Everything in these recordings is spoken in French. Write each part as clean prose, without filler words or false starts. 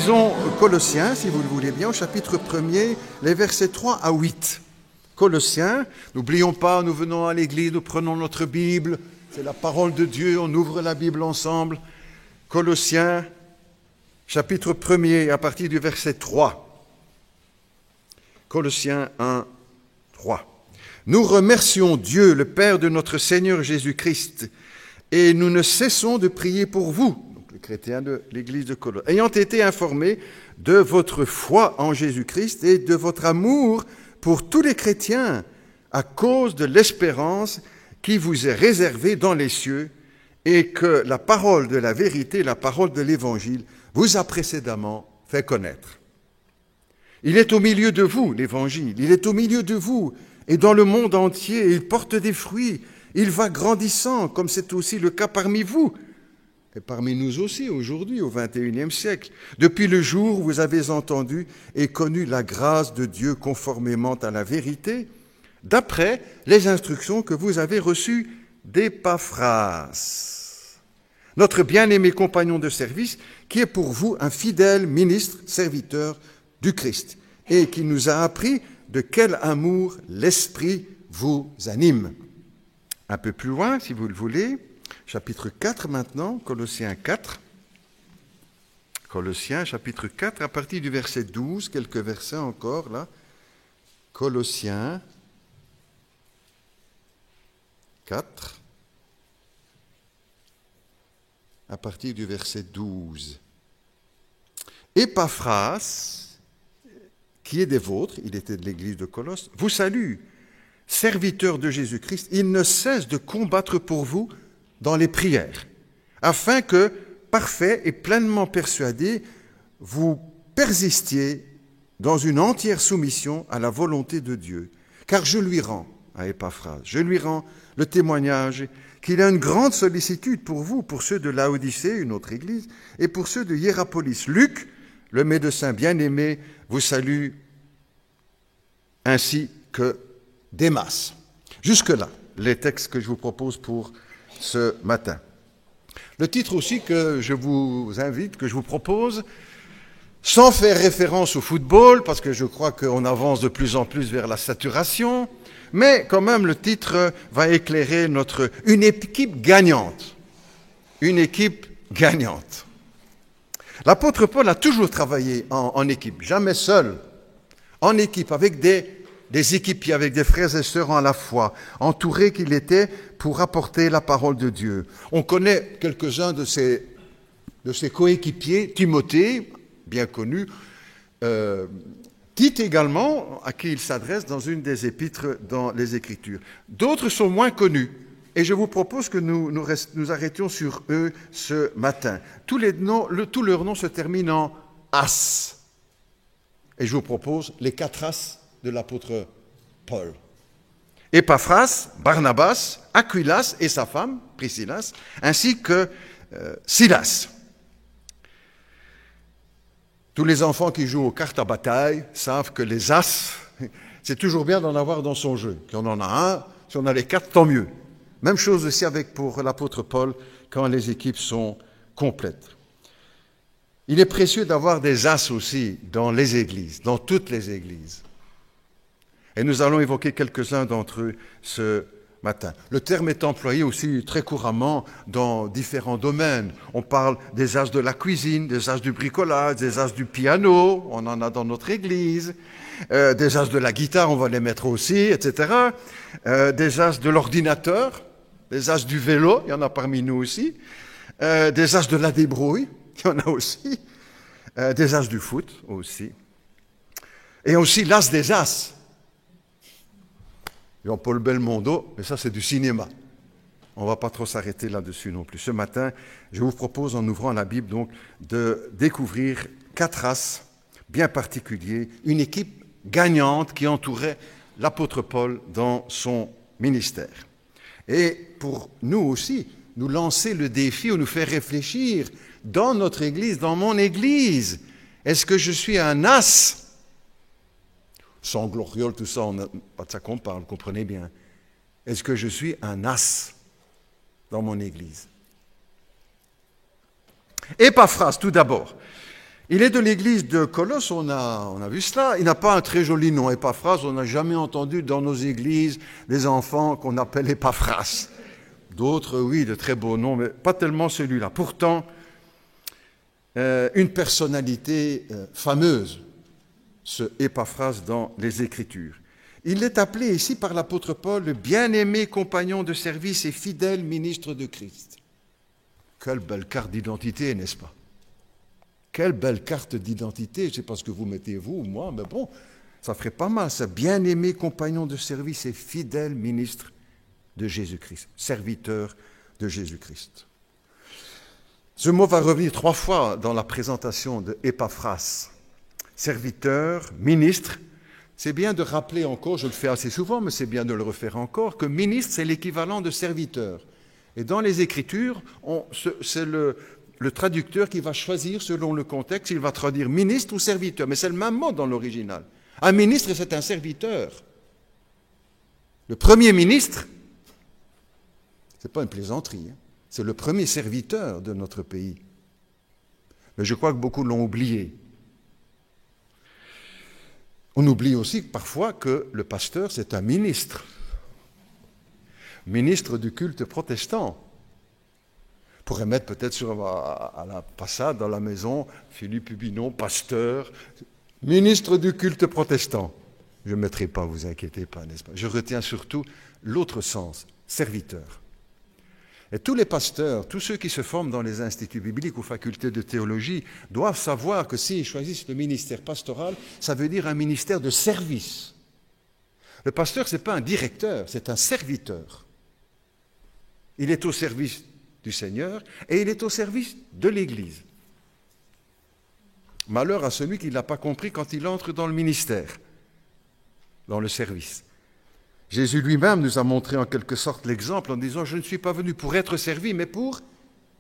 lisons Colossiens, si vous le voulez bien, au chapitre 1er, les versets 3 à 8. Colossiens, n'oublions pas, nous venons à l'église, nous prenons notre Bible, c'est la parole de Dieu, on ouvre la Bible ensemble. Colossiens, chapitre 1er, à partir du verset 3. Colossiens 1, 3. Nous remercions Dieu, le Père de notre Seigneur Jésus-Christ, et nous ne cessons de prier pour vous, donc les chrétiens de l'église de Colosse, ayant été informés de votre foi en Jésus-Christ et de votre amour pour tous les chrétiens, à cause de l'espérance qui vous est réservée dans les cieux, et que la parole de la vérité, la parole de l'Évangile, vous a précédemment fait connaître. Il est au milieu de vous, l'Évangile, il est au milieu de vous, et dans le monde entier, il porte des fruits, il va grandissant, comme c'est aussi le cas parmi vous, et parmi nous aussi aujourd'hui, au XXIe siècle, depuis le jour où vous avez entendu et connu la grâce de Dieu conformément à la vérité, d'après les instructions que vous avez reçues d'Épaphras, notre bien-aimé compagnon de service, qui est pour vous un fidèle ministre, serviteur du Christ, et qui nous a appris de quel amour l'Esprit vous anime. Un peu plus loin, si vous le voulez, chapitre 4 maintenant, Colossiens 4. Colossiens, chapitre 4, à partir du verset 12, quelques versets encore là. Colossiens 4, à partir du verset 12. Épaphras, qui est des vôtres, il était de l'église de Colosse, vous salue, serviteur de Jésus-Christ, il ne cesse de combattre pour vous dans les prières, afin que, parfait et pleinement persuadé, vous persistiez dans une entière soumission à la volonté de Dieu. Car je lui rends, à Épaphras, je lui rends le témoignage qu'il a une grande sollicitude pour vous, pour ceux de Laodicée, une autre église, et pour ceux de Hiérapolis. Luc, le médecin bien-aimé, vous salue, ainsi que Démas. Jusque-là, les textes que je vous propose pour ce matin. Le titre aussi que je vous invite, que je vous propose, sans faire référence au football, parce que je crois qu'on avance de plus en plus vers la saturation, mais quand même le titre va éclairer une équipe gagnante. Une équipe gagnante. L'apôtre Paul a toujours travaillé en équipe, jamais seul, en équipe, avec des équipiers, avec des frères et sœurs en la foi, entouré qu'il était pour apporter la parole de Dieu. On connaît quelques-uns de ses coéquipiers, Timothée, bien connu, Tite également, à qui il s'adresse dans une des épîtres dans les Écritures. D'autres sont moins connus, et je vous propose que nous arrêtions sur eux ce matin. Tous leurs noms se terminent en « as ». Et je vous propose les 4 as de l'apôtre Paul. Épaphras, Barnabas, Aquilas et sa femme, Priscillas, ainsi que Silas. Tous les enfants qui jouent aux cartes à bataille savent que les as, c'est toujours bien d'en avoir dans son jeu. Quand on en a un, si on a les 4, tant mieux. Même chose aussi pour l'apôtre Paul, quand les équipes sont complètes. Il est précieux d'avoir des as aussi dans les églises, dans toutes les églises. Et nous allons évoquer quelques-uns d'entre eux ce matin. Le terme est employé aussi très couramment dans différents domaines. On parle des as de la cuisine, des as du bricolage, des as du piano, on en a dans notre église, des as de la guitare, on va les mettre aussi, etc. Des as de l'ordinateur, des as du vélo, il y en a parmi nous aussi, des as de la débrouille, il y en a aussi, des as du foot aussi, et aussi l'as des as. Jean-Paul Belmondo, mais ça c'est du cinéma. On ne va pas trop s'arrêter là-dessus non plus. Ce matin, je vous propose, en ouvrant la Bible, donc, de découvrir 4 as bien particuliers, une équipe gagnante qui entourait l'apôtre Paul dans son ministère. Et pour nous aussi, nous lancer le défi ou nous faire réfléchir dans notre Église, dans mon Église. Est-ce que je suis un as ? Sans gloriole, tout ça, pas de ça qu'on parle, comprenez bien. Est-ce que je suis un as dans mon Église ? Épaphras, tout d'abord. Il est de l'église de Colosse, on a vu cela. Il n'a pas un très joli nom, Épaphras. On n'a jamais entendu dans nos églises des enfants qu'on appelle Épaphras. D'autres, oui, de très beaux noms, mais pas tellement celui-là. Pourtant, une personnalité fameuse, ce Épaphras dans les Écritures. Il est appelé ici par l'apôtre Paul le bien-aimé compagnon de service et fidèle ministre de Christ. Quelle belle carte d'identité, n'est-ce pas? Quelle belle carte d'identité, je ne sais pas ce que vous mettez vous ou moi, mais bon, ça ferait pas mal, ça. Bien-aimé compagnon de service et fidèle ministre de Jésus-Christ, serviteur de Jésus-Christ. Ce mot va revenir 3 fois dans la présentation de Épaphras. Serviteur, ministre. C'est bien de rappeler encore, je le fais assez souvent, mais c'est bien de le refaire encore, que ministre, c'est l'équivalent de serviteur. Et dans les Écritures, c'est le traducteur qui va choisir, selon le contexte, il va traduire ministre ou serviteur. Mais c'est le même mot dans l'original. Un ministre, c'est un serviteur. Le premier ministre, ce n'est pas une plaisanterie, hein. C'est le premier serviteur de notre pays. Mais je crois que beaucoup l'ont oublié. On oublie aussi parfois que le pasteur, c'est un ministre. Ministre du culte protestant. On pourrait mettre peut-être à la façade, dans la maison, Philippe Hubinon, pasteur, ministre du culte protestant. Je ne mettrai pas, vous inquiétez pas, n'est-ce pas? Je retiens surtout l'autre sens, serviteur. Et tous les pasteurs, tous ceux qui se forment dans les instituts bibliques ou facultés de théologie, doivent savoir que s'ils choisissent le ministère pastoral, ça veut dire un ministère de service. Le pasteur, ce n'est pas un directeur, c'est un serviteur. Il est au service du Seigneur et il est au service de l'Église. Malheur à celui qui ne l'a pas compris quand il entre dans le ministère, dans le service. Jésus lui-même nous a montré en quelque sorte l'exemple en disant « Je ne suis pas venu pour être servi, mais pour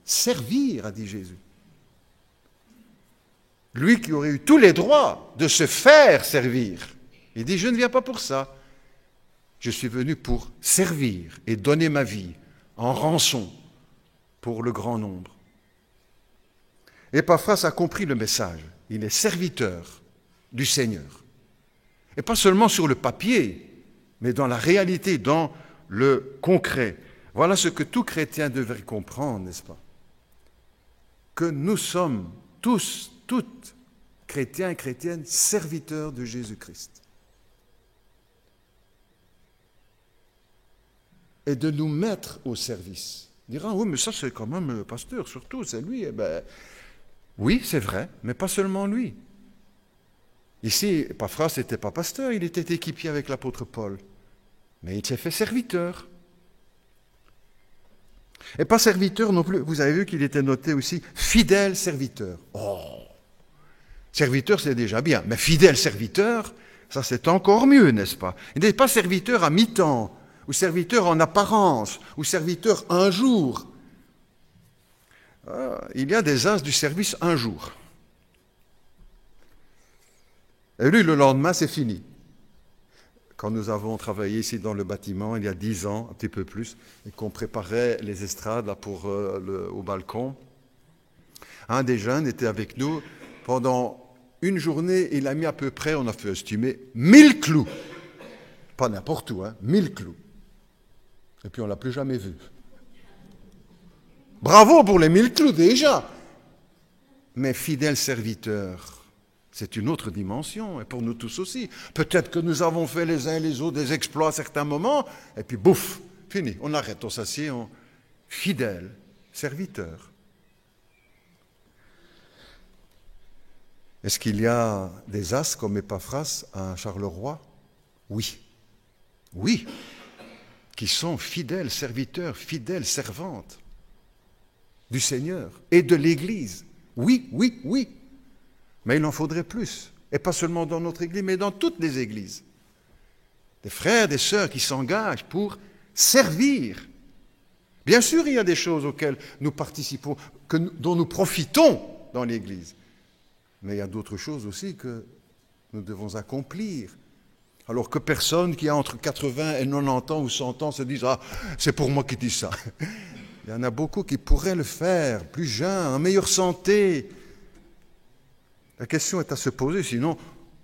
servir », a dit Jésus. Lui qui aurait eu tous les droits de se faire servir. Il dit « Je ne viens pas pour ça. Je suis venu pour servir et donner ma vie en rançon pour le grand nombre. » Épaphras a compris le message. Il est serviteur du Seigneur. Et pas seulement sur le papier, mais dans la réalité, dans le concret. Voilà ce que tout chrétien devrait comprendre, n'est-ce pas? Que nous sommes tous, toutes, chrétiens et chrétiennes, serviteurs de Jésus-Christ. Et de nous mettre au service. On dira, oui, mais ça c'est quand même le pasteur, surtout, c'est lui. Eh ben, oui, c'est vrai, mais pas seulement lui. Ici, Épaphras n'était pas pasteur, il était équipier avec l'apôtre Paul. Mais il s'est fait serviteur. Et pas serviteur non plus. Vous avez vu qu'il était noté aussi fidèle serviteur. Oh, serviteur, c'est déjà bien. Mais fidèle serviteur, ça c'est encore mieux, n'est-ce pas? Il n'est pas serviteur à mi-temps, ou serviteur en apparence, ou serviteur un jour. Il y a des as du service un jour. Et lui, le lendemain, c'est fini. Quand nous avons travaillé ici dans le bâtiment, il y a 10 ans, un petit peu plus, et qu'on préparait les estrades là, au balcon, un des jeunes était avec nous. Pendant une journée, il a mis à peu près, on a fait estimer, 1000 clous. Pas n'importe où, 1000 clous. Et puis on ne l'a plus jamais vu. Bravo pour les 1000 clous déjà. Mais fidèle serviteur, c'est une autre dimension, et pour nous tous aussi. Peut-être que nous avons fait les uns et les autres des exploits à certains moments, et puis bouf, fini, on arrête, on s'assied, fidèle serviteur. Est-ce qu'il y a des as comme Épaphras à Charleroi? Oui. Oui. Qui sont fidèles serviteurs, fidèles servantes du Seigneur et de l'Église. Oui, oui, oui. Mais il en faudrait plus. Et pas seulement dans notre Église, mais dans toutes les Églises. Des frères, des sœurs qui s'engagent pour servir. Bien sûr, il y a des choses auxquelles nous participons, dont nous profitons dans l'Église. Mais il y a d'autres choses aussi que nous devons accomplir. Alors que personne qui a entre 80 et 90 ans ou 100 ans se dise « Ah, c'est pour moi qui dis ça ». Il y en a beaucoup qui pourraient le faire, plus jeunes, en meilleure santé. La question est à se poser, sinon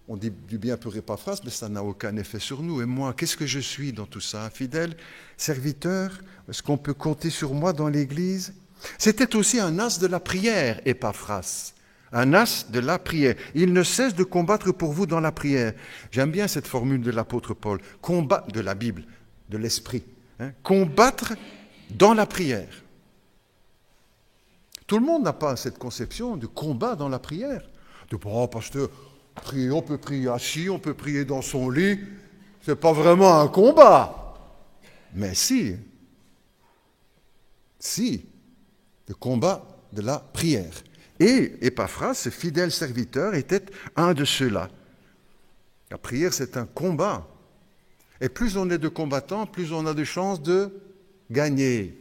on dit du bien pour Épaphras, mais ça n'a aucun effet sur nous. Et moi, qu'est-ce que je suis dans tout ça? Un fidèle serviteur? Est-ce qu'on peut compter sur moi dans l'Église? C'était aussi un as de la prière, Épaphras. Un as de la prière. Il ne cesse de combattre pour vous dans la prière. J'aime bien cette formule de l'apôtre Paul. Combat de la Bible, de l'Esprit. Combattre dans la prière. Tout le monde n'a pas cette conception de combat dans la prière. De oh, pasteur, prier, on peut prier assis, on peut prier dans son lit. C'est pas vraiment un combat. Mais si, le combat de la prière. Et Épaphras, ce fidèle serviteur, était un de ceux-là. La prière, c'est un combat. Et plus on est de combattants, plus on a de chances de gagner,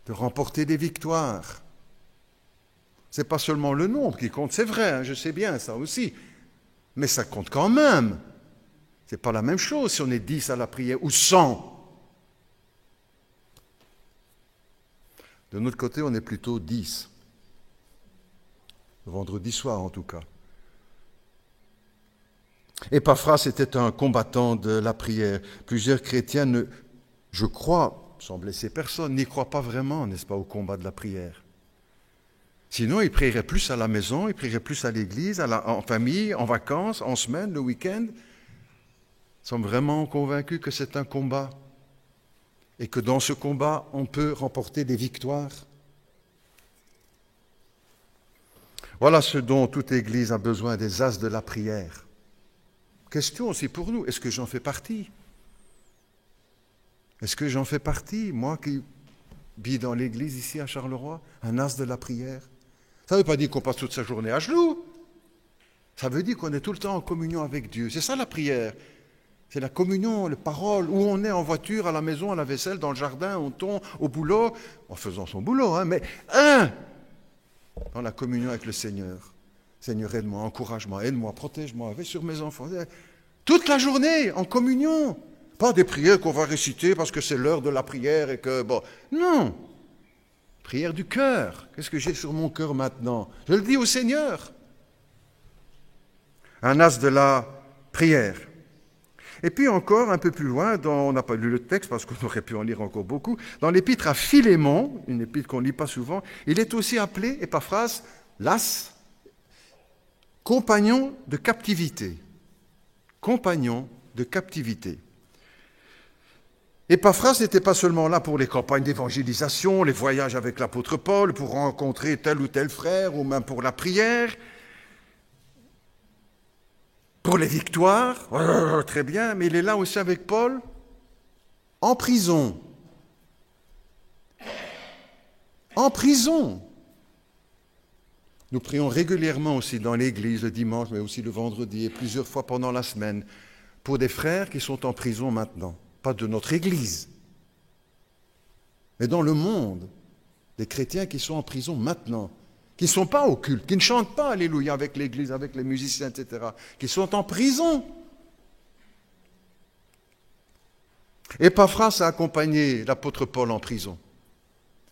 de remporter des victoires. Ce n'est pas seulement le nombre qui compte, c'est vrai, hein, je sais bien ça aussi. Mais ça compte quand même. Ce n'est pas la même chose si on est 10 à la prière ou 100. De notre côté, on est plutôt 10. Le vendredi soir, en tout cas. Épaphras était un combattant de la prière. Plusieurs chrétiens, je crois, sans blesser personne, n'y croient pas vraiment, n'est-ce pas, au combat de la prière. Sinon, ils prieraient plus à la maison, ils prieraient plus à l'église, en famille, en vacances, en semaine, le week-end. Ils sont vraiment convaincus que c'est un combat et que dans ce combat, on peut remporter des victoires. Voilà ce dont toute Église a besoin, des as de la prière. Question aussi pour nous, est-ce que j'en fais partie? Est-ce que j'en fais partie, moi qui vis dans l'Église ici à Charleroi, un as de la prière? Ça ne veut pas dire qu'on passe toute sa journée à genoux. Ça veut dire qu'on est tout le temps en communion avec Dieu. C'est ça la prière. C'est la communion, les paroles, où on est en voiture, à la maison, à la vaisselle, dans le jardin, au thon, au boulot, en faisant son boulot, mais dans la communion avec le Seigneur. Seigneur, aide-moi, encourage-moi, aide-moi, protège-moi, veille sur mes enfants. Toute la journée, en communion. Pas des prières qu'on va réciter parce que c'est l'heure de la prière et que, bon, non. Prière du cœur. Qu'est-ce que j'ai sur mon cœur maintenant? Je le dis au Seigneur. Un as de la prière. Et puis encore, un peu plus loin, on n'a pas lu le texte parce qu'on aurait pu en lire encore beaucoup, dans l'épître à Philémon, une épître qu'on ne lit pas souvent, il est aussi appelé, Épaphras, l'as, compagnon de captivité. Compagnon de captivité. Épaphras n'était pas seulement là pour les campagnes d'évangélisation, les voyages avec l'apôtre Paul, pour rencontrer tel ou tel frère, ou même pour la prière, pour les victoires, très bien, mais il est là aussi avec Paul, en prison. En prison. Nous prions régulièrement aussi dans l'église le dimanche, mais aussi le vendredi, et plusieurs fois pendant la semaine, pour des frères qui sont en prison maintenant. Pas de notre église, mais dans le monde, des chrétiens qui sont en prison maintenant, qui ne sont pas au culte, qui ne chantent pas Alléluia avec l'église, avec les musiciens, etc., qui sont en prison. Épaphras a accompagné l'apôtre Paul en prison.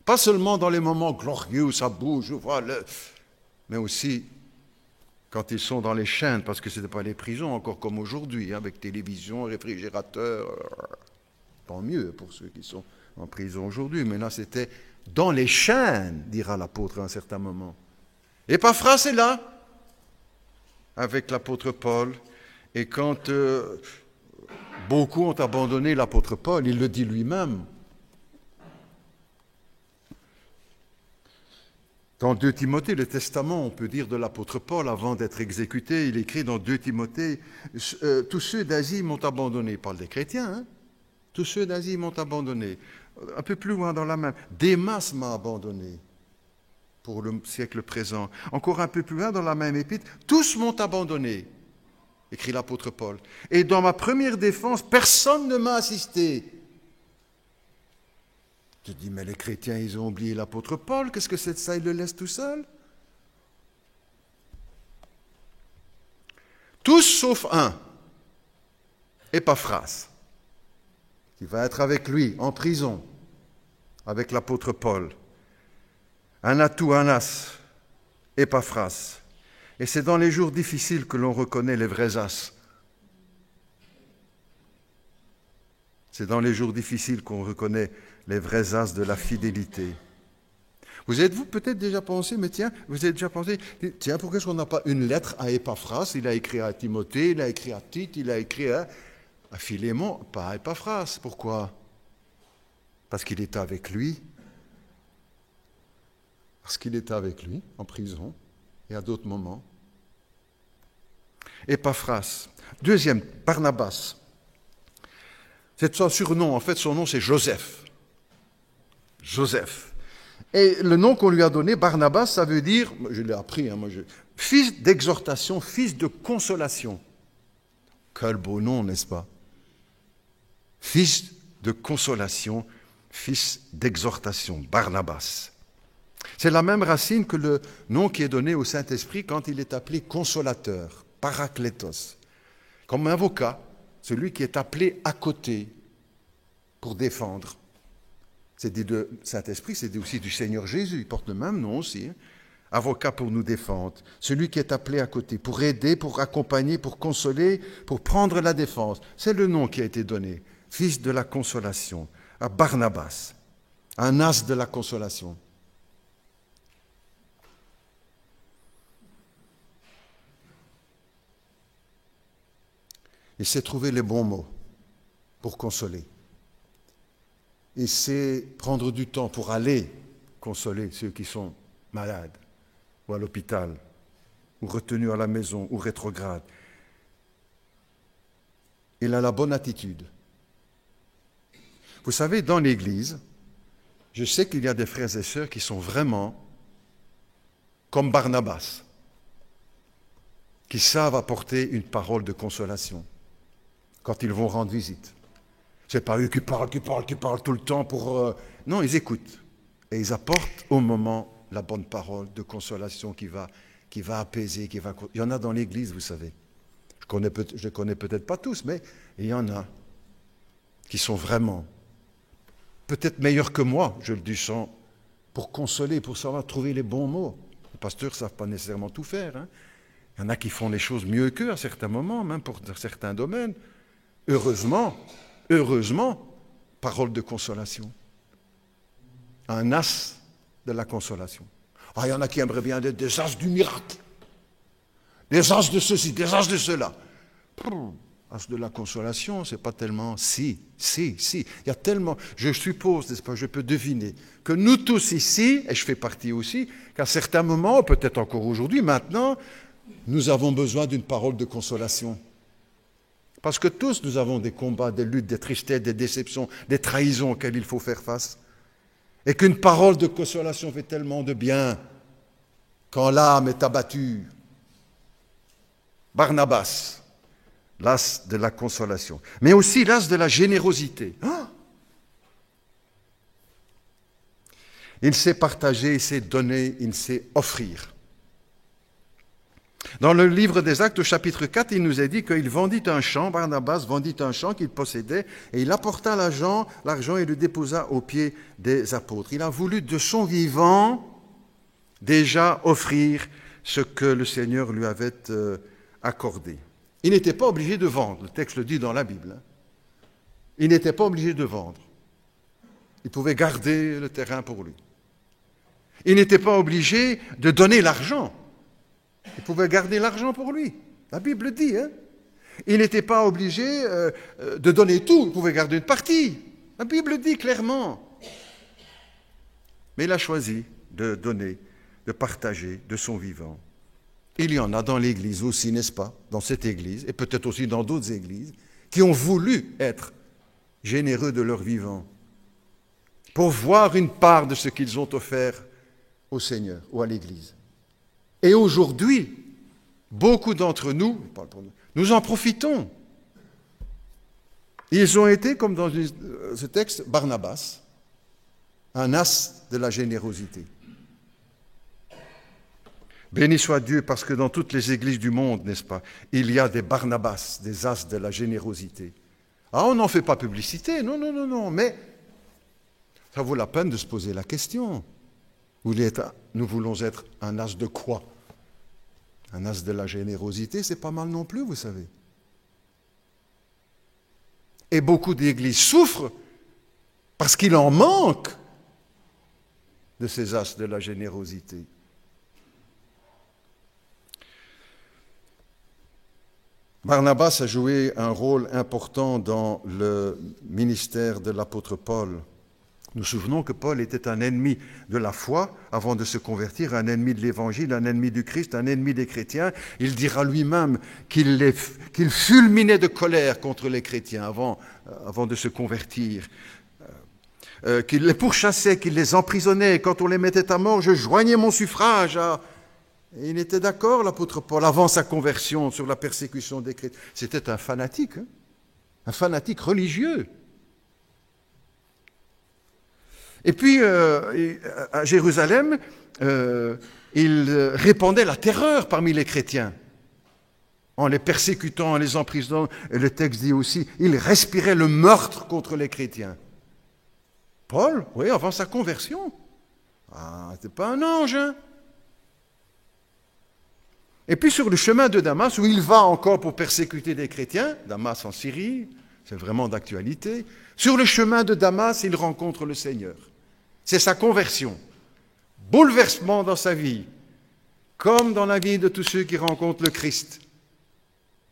Pas seulement dans les moments glorieux où ça bouge, mais aussi quand ils sont dans les chaînes, parce que ce n'était pas les prisons, encore comme aujourd'hui, avec télévision, réfrigérateur. Tant mieux pour ceux qui sont en prison aujourd'hui, mais là c'était dans les chaînes, dira l'apôtre à un certain moment. Épaphras est là, avec l'apôtre Paul, et quand beaucoup ont abandonné l'apôtre Paul, il le dit lui-même. Dans 2 Timothée, le testament, on peut dire, de l'apôtre Paul, avant d'être exécuté, il écrit dans 2 Timothée, « Tous ceux d'Asie m'ont abandonné », il parle des chrétiens, hein. « Tous ceux d'Asie m'ont abandonné ». Un peu plus loin dans la même, « Démas m'a abandonné » pour le siècle présent. Encore un peu plus loin dans la même épître, « Tous m'ont abandonné », écrit l'apôtre Paul. « Et dans ma première défense, personne ne m'a assisté. » Tu te dis, mais les chrétiens, ils ont oublié l'apôtre Paul, qu'est-ce que c'est de ça, ils le laissent tout seul? Tous sauf un, Épaphras, qui va être avec lui en prison, avec l'apôtre Paul. Un atout, un as, Épaphras, Et c'est dans les jours difficiles que l'on reconnaît les vrais as. C'est dans les jours difficiles qu'on reconnaît les vrais as de la fidélité. Vous êtes-vous peut-être déjà pensé, mais tiens, vous avez déjà pensé, tiens, pourquoi est-ce qu'on n'a pas une lettre à Épaphras? Il a écrit à Timothée, il a écrit à Tite, il a écrit à Philémon, pas à Épaphras. Pourquoi? Parce qu'il était avec lui. Parce qu'il était avec lui en prison et à d'autres moments. Épaphras. Deuxième, Barnabas. C'est son surnom, en fait son nom c'est Joseph. Joseph. Et le nom qu'on lui a donné, Barnabas, ça veut dire, je l'ai appris, fils d'exhortation, fils de consolation. Quel beau nom, n'est-ce pas? Fils de consolation, fils d'exhortation, Barnabas. C'est la même racine que le nom qui est donné au Saint-Esprit quand il est appelé consolateur, paraklétos. Comme un avocat, celui qui est appelé à côté pour défendre. C'est dit de Saint-Esprit, c'est dit aussi du Seigneur Jésus, il porte le même nom aussi. Avocat pour nous défendre, celui qui est appelé à côté, pour aider, pour accompagner, pour consoler, pour prendre la défense. C'est le nom qui a été donné, fils de la consolation, à Barnabas, un as de la consolation. Il sait trouver les bons mots pour consoler. Il sait prendre du temps pour aller consoler ceux qui sont malades, ou à l'hôpital, ou retenus à la maison, ou rétrogrades. Il a la bonne attitude. Vous savez, dans l'Église, je sais qu'il y a des frères et sœurs qui sont vraiment comme Barnabas, qui savent apporter une parole de consolation quand ils vont rendre visite. Ce n'est pas eux qui parlent tout le temps pour... Non, ils écoutent. Et ils apportent au moment la bonne parole de consolation qui va apaiser, qui va... Il y en a dans l'Église, vous savez. Je ne connais peut-être pas tous, mais il y en a qui sont vraiment peut-être meilleurs que moi, je le dis sans, pour consoler, pour savoir trouver les bons mots. Les pasteurs ne savent pas nécessairement tout faire. Hein. Il y en a qui font les choses mieux qu'eux à certains moments, même pour certains domaines. Heureusement, parole de consolation. Un as de la consolation. Ah, il y en a qui aimeraient bien être des as du miracle. Des as de ceci, des as de cela. As de la consolation, c'est pas tellement... Si. Il y a tellement... Je suppose, n'est-ce pas, je peux deviner que nous tous ici, et je fais partie aussi, qu'à certains moments, peut-être encore aujourd'hui, maintenant, nous avons besoin d'une parole de consolation. Parce que tous, nous avons des combats, des luttes, des tristesses, des déceptions, des trahisons auxquelles il faut faire face. Et qu'une parole de consolation fait tellement de bien quand l'âme est abattue. Barnabas, l'as de la consolation, mais aussi l'as de la générosité. Il sait partager, il sait donner, il sait offrir. Dans le livre des Actes, au chapitre 4, il nous est dit qu'il vendit un champ, Barnabas vendit un champ qu'il possédait, et il apporta l'argent et le déposa aux pieds des apôtres. Il a voulu de son vivant déjà offrir ce que le Seigneur lui avait accordé. Il n'était pas obligé de vendre, le texte le dit dans la Bible. Il n'était pas obligé de vendre. Il pouvait garder le terrain pour lui. Il n'était pas obligé de donner l'argent. Il pouvait garder l'argent pour lui. La Bible dit, hein. Il n'était pas obligé de donner tout, il pouvait garder une partie. La Bible dit clairement. Mais il a choisi de donner, de partager de son vivant. Il y en a dans l'Église aussi, n'est-ce pas, dans cette Église, et peut-être aussi dans d'autres Églises, qui ont voulu être généreux de leur vivant pour voir une part de ce qu'ils ont offert au Seigneur ou à l'Église. Et aujourd'hui, beaucoup d'entre nous, nous en profitons. Ils ont été, comme dans ce texte, Barnabas, un as de la générosité. Béni soit Dieu, parce que dans toutes les églises du monde, n'est-ce pas, il y a des Barnabas, des as de la générosité. Ah, on n'en fait pas publicité, non, mais ça vaut la peine de se poser la question. Nous voulons être un as de quoi? Un as de la générosité, c'est pas mal non plus, vous savez. Et beaucoup d'églises souffrent parce qu'il en manque de ces as de la générosité. Barnabas a joué un rôle important dans le ministère de l'apôtre Paul. Nous souvenons que Paul était un ennemi de la foi avant de se convertir, un ennemi de l'Évangile, un ennemi du Christ, un ennemi des chrétiens. Il dira lui-même qu'il fulminait de colère contre les chrétiens avant de se convertir, qu'il les pourchassait, qu'il les emprisonnait. Quand on les mettait à mort, je joignais mon suffrage à... Et il était d'accord, l'apôtre Paul, avant sa conversion, sur la persécution des chrétiens. C'était un fanatique religieux. Et puis, à Jérusalem, il répandait la terreur parmi les chrétiens, en les persécutant, en les emprisonnant. Et le texte dit aussi, il respirait le meurtre contre les chrétiens. Paul, oui, avant sa conversion. Ah, c'était pas un ange, hein? Et puis sur le chemin de Damas, où il va encore pour persécuter des chrétiens, Damas en Syrie, c'est vraiment d'actualité, sur le chemin de Damas, il rencontre le Seigneur. C'est sa conversion, bouleversement dans sa vie, comme dans la vie de tous ceux qui rencontrent le Christ.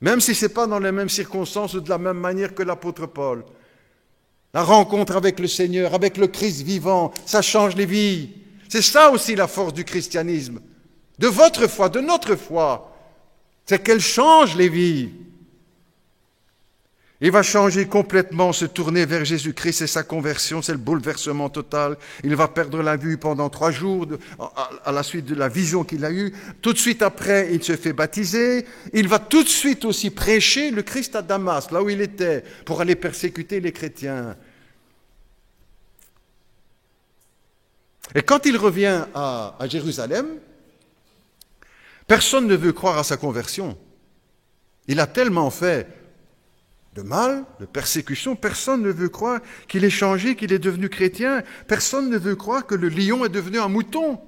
Même si ce n'est pas dans les mêmes circonstances ou de la même manière que l'apôtre Paul. La rencontre avec le Seigneur, avec le Christ vivant, ça change les vies. C'est ça aussi la force du christianisme. De votre foi, de notre foi, c'est qu'elle change les vies. Il va changer complètement, se tourner vers Jésus-Christ, c'est sa conversion, c'est le bouleversement total. Il va perdre la vue pendant 3 jours à la suite de la vision qu'il a eue. Tout de suite après, il se fait baptiser. Il va tout de suite aussi prêcher le Christ à Damas, là où il était, pour aller persécuter les chrétiens. Et quand il revient à Jérusalem, personne ne veut croire à sa conversion. Il a tellement fait de mal, de persécution, personne ne veut croire qu'il est changé, qu'il est devenu chrétien. Personne ne veut croire que le lion est devenu un mouton.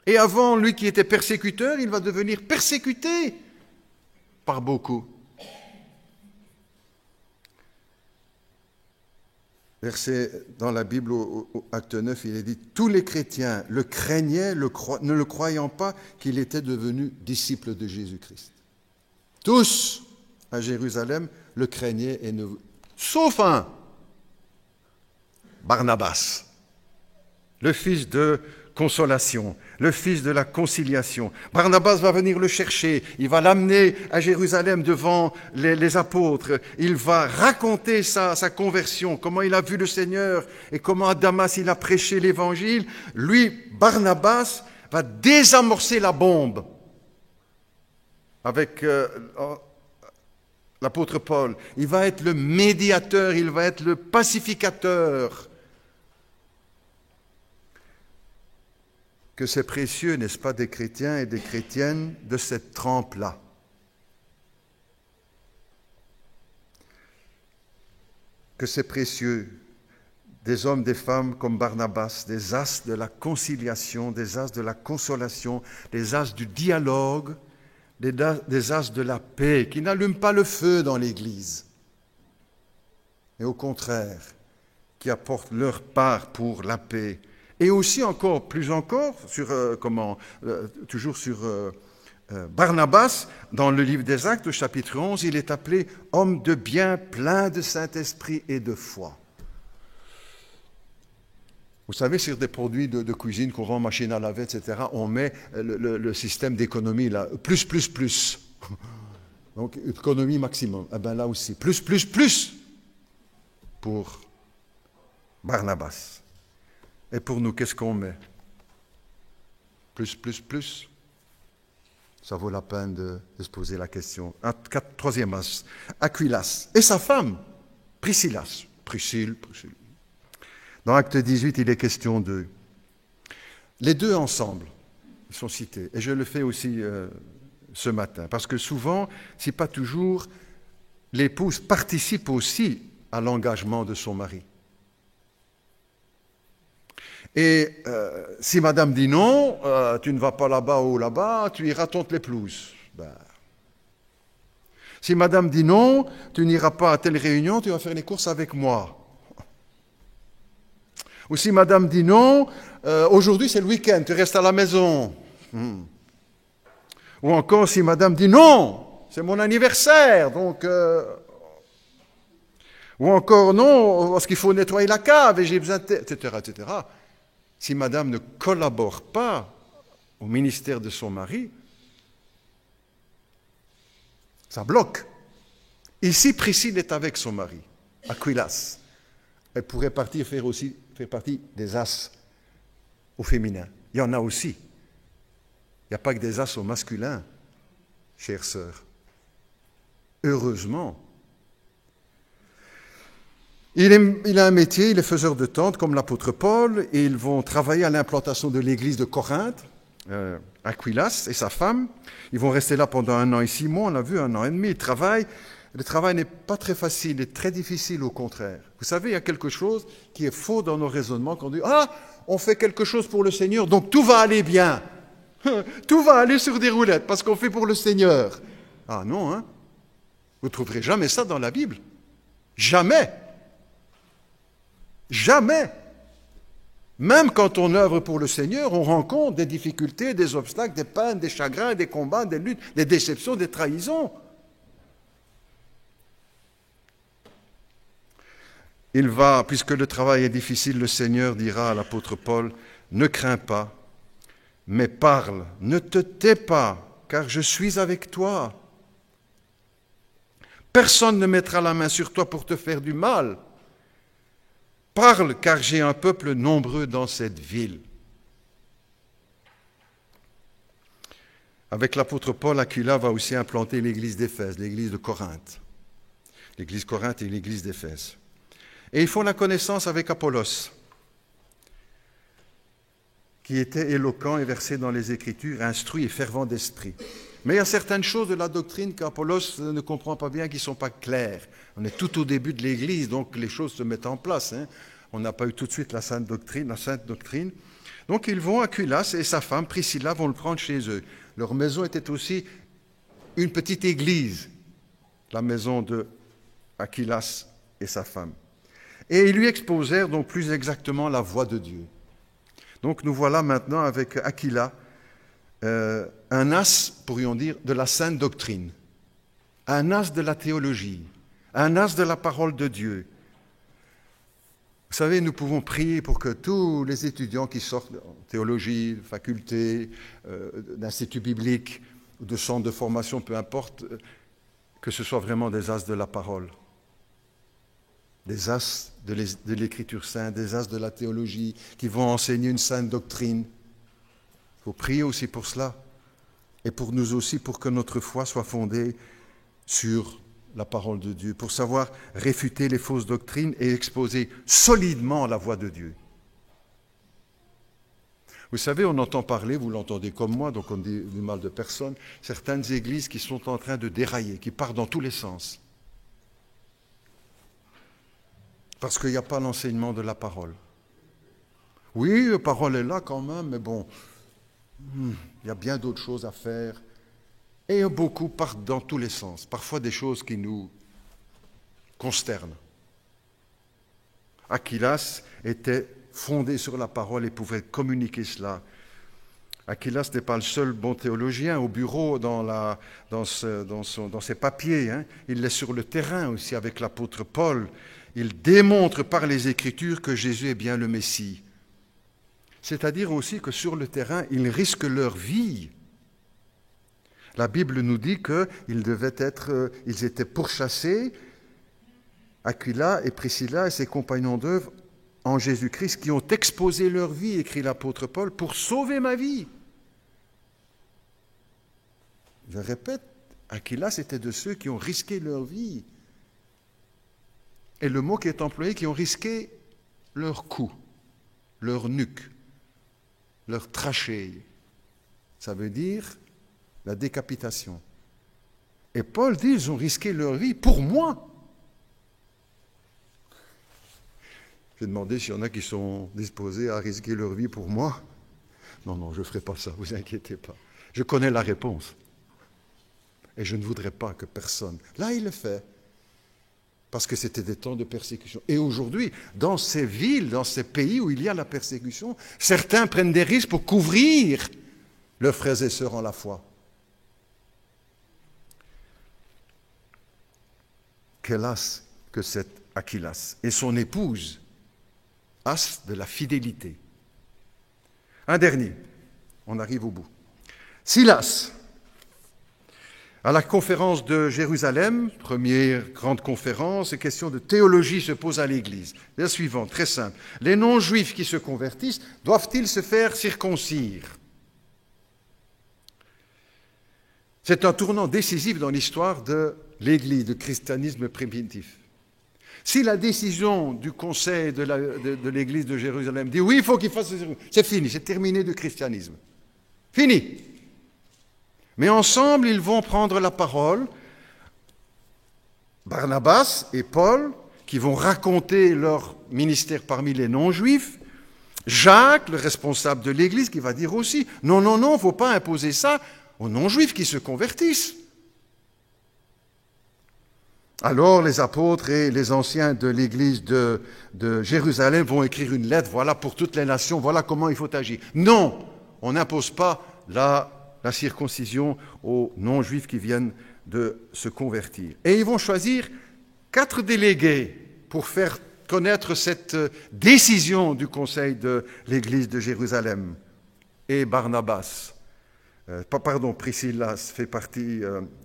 Et avant, lui qui était persécuteur, il va devenir persécuté par beaucoup. Verset dans la Bible, au acte 9, il est dit « Tous les chrétiens le craignaient, ne le croyant pas qu'il était devenu disciple de Jésus-Christ. » Tous, à Jérusalem, le craignaient, sauf un, Barnabas, le fils de consolation, le fils de la conciliation. Barnabas va venir le chercher, il va l'amener à Jérusalem devant les apôtres, il va raconter sa conversion, comment il a vu le Seigneur et comment à Damas il a prêché l'évangile. Lui, Barnabas, va désamorcer la bombe avec l'apôtre Paul. Il va être le médiateur, il va être le pacificateur. Que c'est précieux, n'est-ce pas, des chrétiens et des chrétiennes de cette trempe-là. Que c'est précieux des hommes, des femmes comme Barnabas, des as de la conciliation, des as de la consolation, des as du dialogue, des as de la paix, qui n'allument pas le feu dans l'Église, et au contraire, qui apportent leur part pour la paix. Et aussi plus encore, toujours sur Barnabas, dans le livre des Actes, au chapitre 11, il est appelé « homme de bien, plein de Saint-Esprit et de foi ». Vous savez, sur des produits de cuisine qu'on vend, machine à laver, etc., on met le système d'économie, là, plus. Donc, économie maximum. Eh bien là aussi, plus, pour Barnabas. Et pour nous, qu'est-ce qu'on met? Plus. Ça vaut la peine de se poser la question. Troisième as, Aquilas. Et sa femme, Priscille. Dans Acte 18, il est question d'eux. Les deux ensemble sont cités. Et je le fais aussi ce matin. Parce que souvent, si pas toujours, l'épouse participe aussi à l'engagement de son mari. Et si madame dit non, tu ne vas pas là-bas ou là-bas, tu iras tondre les pelouses. Ben. Si madame dit non, tu n'iras pas à telle réunion, tu vas faire les courses avec moi. Ou si madame dit non, aujourd'hui c'est le week-end, tu restes à la maison. Ou encore si madame dit non, c'est mon anniversaire, donc... ou encore non, parce qu'il faut nettoyer la cave et j'ai besoin de... etc., etc. Si madame ne collabore pas au ministère de son mari, ça bloque. Ici, Priscille est avec son mari, Aquilas. Elle pourrait faire partie des as au féminin. Il y en a aussi. Il n'y a pas que des as au masculin, chères sœurs. Heureusement. Il a un métier, il est faiseur de tentes comme l'apôtre Paul, et ils vont travailler à l'implantation de l'église de Corinthe, Aquilas et sa femme. Ils vont rester là pendant 1 an et 6 mois, on l'a vu, 1 an et demi. Ils travaillent. Le travail n'est pas très facile, il est très difficile au contraire. Vous savez, il y a quelque chose qui est faux dans nos raisonnements quand on dit « Ah, on fait quelque chose pour le Seigneur, donc tout va aller bien. Tout va aller sur des roulettes parce qu'on fait pour le Seigneur. » Ah non, hein? Vous ne trouverez jamais ça dans la Bible. Jamais. Jamais. Même quand on œuvre pour le Seigneur, on rencontre des difficultés, des obstacles, des peines, des chagrins, des combats, des luttes, des déceptions, des trahisons. Il va, puisque le travail est difficile, le Seigneur dira à l'apôtre Paul, « Ne crains pas, mais parle, ne te tais pas, car je suis avec toi. Personne ne mettra la main sur toi pour te faire du mal. Parle, car j'ai un peuple nombreux dans cette ville. » Avec l'apôtre Paul, Aquila va aussi implanter l'église d'Éphèse, l'église de Corinthe. L'église Corinthe et l'église d'Éphèse. Et ils font la connaissance avec Apollos, qui était éloquent et versé dans les Écritures, instruit et fervent d'esprit. Mais il y a certaines choses de la doctrine qu'Apollos ne comprend pas bien, qui ne sont pas claires. On est tout au début de l'Église, donc les choses se mettent en place. Hein. On n'a pas eu tout de suite la sainte doctrine. Donc ils vont, Aquilas et sa femme, Priscilla, vont le prendre chez eux. Leur maison était aussi une petite église, la maison de Aquilas et sa femme. Et ils lui exposèrent donc plus exactement la voie de Dieu. Donc nous voilà maintenant avec Aquila, un as, pourrions dire, de la sainte doctrine, un as de la théologie, un as de la parole de Dieu. Vous savez, nous pouvons prier pour que tous les étudiants qui sortent de théologie, de faculté, d'institut biblique, ou de centre de formation, peu importe, que ce soit vraiment des as de la parole. Des as de l'Écriture sainte, des as de la théologie, qui vont enseigner une sainte doctrine. Il faut prier aussi pour cela, et pour nous aussi, pour que notre foi soit fondée sur la parole de Dieu, pour savoir réfuter les fausses doctrines et exposer solidement la voie de Dieu. Vous savez, on entend parler, vous l'entendez comme moi, donc on dit du mal de personne, certaines églises qui sont en train de dérailler, qui partent dans tous les sens. Parce qu'il n'y a pas l'enseignement de la parole. Oui, la parole est là quand même, mais bon, il y a bien d'autres choses à faire. Et beaucoup partent dans tous les sens, parfois des choses qui nous consternent. Aquilas était fondé sur la parole et pouvait communiquer cela. Aquilas n'est pas le seul bon théologien au bureau, dans ses papiers. Hein. Il est sur le terrain aussi avec l'apôtre Paul. Il démontre par les Écritures que Jésus est bien le Messie. C'est-à-dire aussi que sur le terrain, ils risquent leur vie. La Bible nous dit qu'ils étaient pourchassés, Aquila et Priscilla et ses compagnons d'œuvre en Jésus-Christ, qui ont exposé leur vie, écrit l'apôtre Paul, pour sauver ma vie. Je répète, Aquila, c'était de ceux qui ont risqué leur vie. Et le mot qui est employé, qui ont risqué leur cou, leur nuque, leur trachée. Ça veut dire la décapitation. Et Paul dit, ils ont risqué leur vie pour moi. J'ai demandé s'il y en a qui sont disposés à risquer leur vie pour moi. Non, je ne ferai pas ça, vous inquiétez pas. Je connais la réponse. Et je ne voudrais pas que personne... Là, il le fait. Parce que c'était des temps de persécution. Et aujourd'hui, dans ces villes, dans ces pays où il y a la persécution, certains prennent des risques pour couvrir leurs frères et sœurs en la foi. Quel as que cet Achilas et son épouse, as de la fidélité. Un dernier, on arrive au bout. Silas, à la conférence de Jérusalem, première grande conférence, et question de théologie se pose à l'Église. La suivante, très simple. Les non-juifs qui se convertissent, doivent-ils se faire circoncire? C'est un tournant décisif dans l'histoire de l'Église, du christianisme primitif. Si la décision du conseil de l'Église de Jérusalem dit oui, il faut qu'il fasse circoncision, c'est fini, c'est terminé du christianisme. Fini. Mais ensemble, ils vont prendre la parole, Barnabas et Paul, qui vont raconter leur ministère parmi les non-juifs, Jacques, le responsable de l'Église, qui va dire aussi non, il ne faut pas imposer ça aux non-juifs qui se convertissent. Alors les apôtres et les anciens de l'Église de Jérusalem vont écrire une lettre, voilà pour toutes les nations, voilà comment il faut agir. Non, on n'impose pas la circoncision aux non-juifs qui viennent de se convertir. Et ils vont choisir 4 délégués pour faire connaître cette décision du conseil de l'Église de Jérusalem. Et Barnabas, Priscillas fait partie,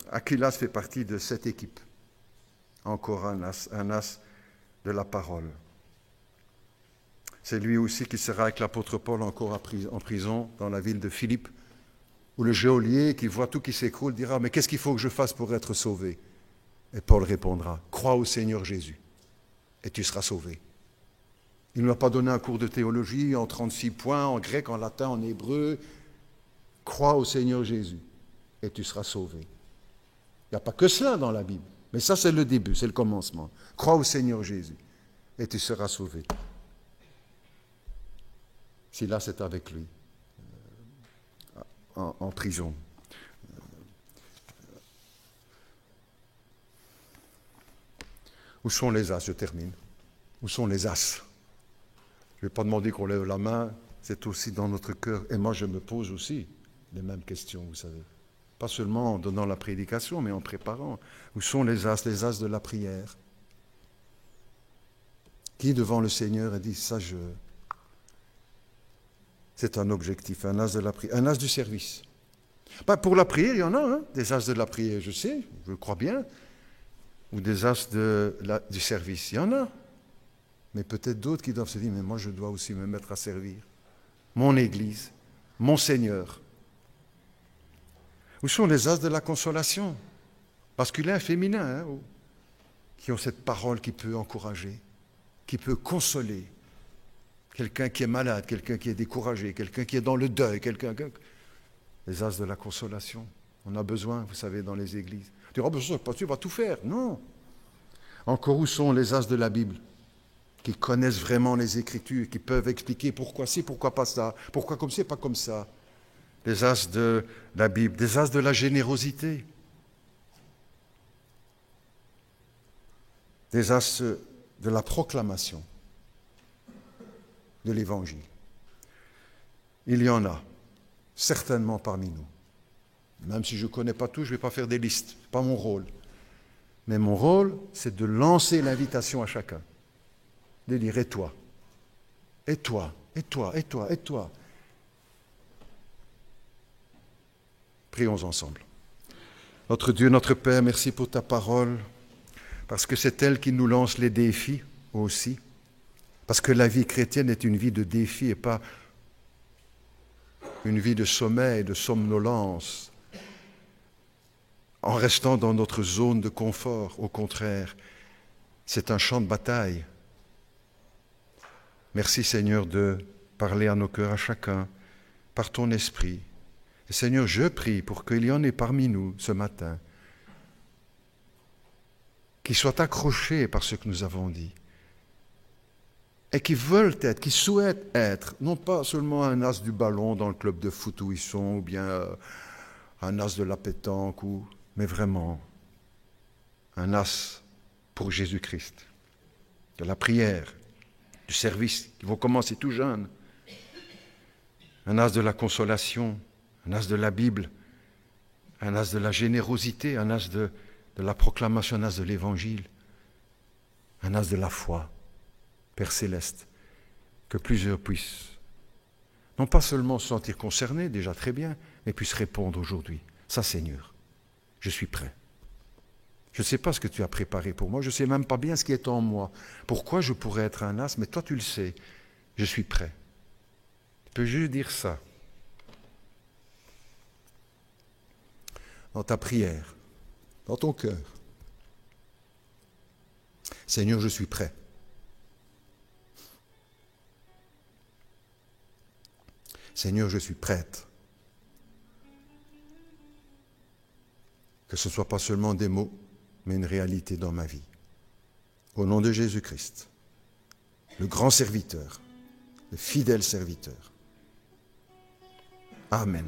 Achilas fait partie de cette équipe. Encore un as de la parole. C'est lui aussi qui sera avec l'apôtre Paul encore en prison dans la ville de Philippe, où le geôlier qui voit tout qui s'écroule dira « Mais qu'est-ce qu'il faut que je fasse pour être sauvé ?» Et Paul répondra « Crois au Seigneur Jésus et tu seras sauvé. » Il ne m'a pas donné un cours de théologie en 36 points, en grec, en latin, en hébreu. Crois au Seigneur Jésus et tu seras sauvé. Il n'y a pas que cela dans la Bible. Mais ça, c'est le début, c'est le commencement. Crois au Seigneur Jésus et tu seras sauvé. Silas est avec lui en prison. Où sont les as? Je termine. Où sont les as? Je ne vais pas demander qu'on lève la main, c'est aussi dans notre cœur. Et moi, je me pose aussi les mêmes questions, vous savez. Pas seulement en donnant la prédication, mais en préparant. Où sont les as de la prière? Qui devant le Seigneur a dit, ça c'est un objectif, un as de la prière, un as du service. Pas pour la prière, il y en a, des as de la prière, je sais, je crois bien, ou des as du service, il y en a. Mais peut-être d'autres qui doivent se dire, mais moi je dois aussi me mettre à servir mon Église, mon Seigneur. Où sont les as de la consolation, masculin, féminin, qui ont cette parole qui peut encourager, qui peut consoler quelqu'un qui est malade, quelqu'un qui est découragé, quelqu'un qui est dans le deuil, les as de la consolation. On a besoin, vous savez, dans les églises. Tu diras, le pasteur va tout faire. Non. Encore où sont les as de la Bible, qui connaissent vraiment les Écritures, qui peuvent expliquer pourquoi ci, pourquoi pas ça, pourquoi comme ci, pas comme ça. Les as de la Bible, des as de la générosité, des as de la proclamation de l'Évangile. Il y en a, certainement parmi nous. Même si je ne connais pas tout, je ne vais pas faire des listes, ce n'est pas mon rôle. Mais mon rôle, c'est de lancer l'invitation à chacun, de dire « et toi, et toi, et toi, et toi, et toi ». Prions ensemble. Notre Dieu, notre Père, merci pour ta parole, parce que c'est elle qui nous lance les défis aussi. Parce que la vie chrétienne est une vie de défis et pas une vie de sommeil, de somnolence, en restant dans notre zone de confort. Au contraire, c'est un champ de bataille. Merci Seigneur de parler à nos cœurs, à chacun, par ton esprit. Et Seigneur, je prie pour qu'il y en ait parmi nous ce matin qui soient accrochés par ce que nous avons dit et qui veulent être, qui souhaitent être, non pas seulement un as du ballon dans le club de foot où ils sont, ou bien un as de la pétanque, mais vraiment un as pour Jésus-Christ, de la prière, du service, qui vont commencer tout jeunes, un as de la consolation, un as de la Bible, un as de la générosité, un as de la proclamation, un as de l'Évangile, un as de la foi. Père Céleste, que plusieurs puissent, non pas seulement se sentir concernés, déjà très bien, mais puissent répondre aujourd'hui. Ça, Seigneur, je suis prêt. Je ne sais pas ce que tu as préparé pour moi, je ne sais même pas bien ce qui est en moi. Pourquoi je pourrais être un as, mais toi tu le sais, je suis prêt. Tu peux juste dire ça dans ta prière, dans ton cœur. Seigneur, je suis prêt. Seigneur, je suis prête. Que ce ne soit pas seulement des mots, mais une réalité dans ma vie. Au nom de Jésus-Christ, le grand serviteur, le fidèle serviteur. Amen.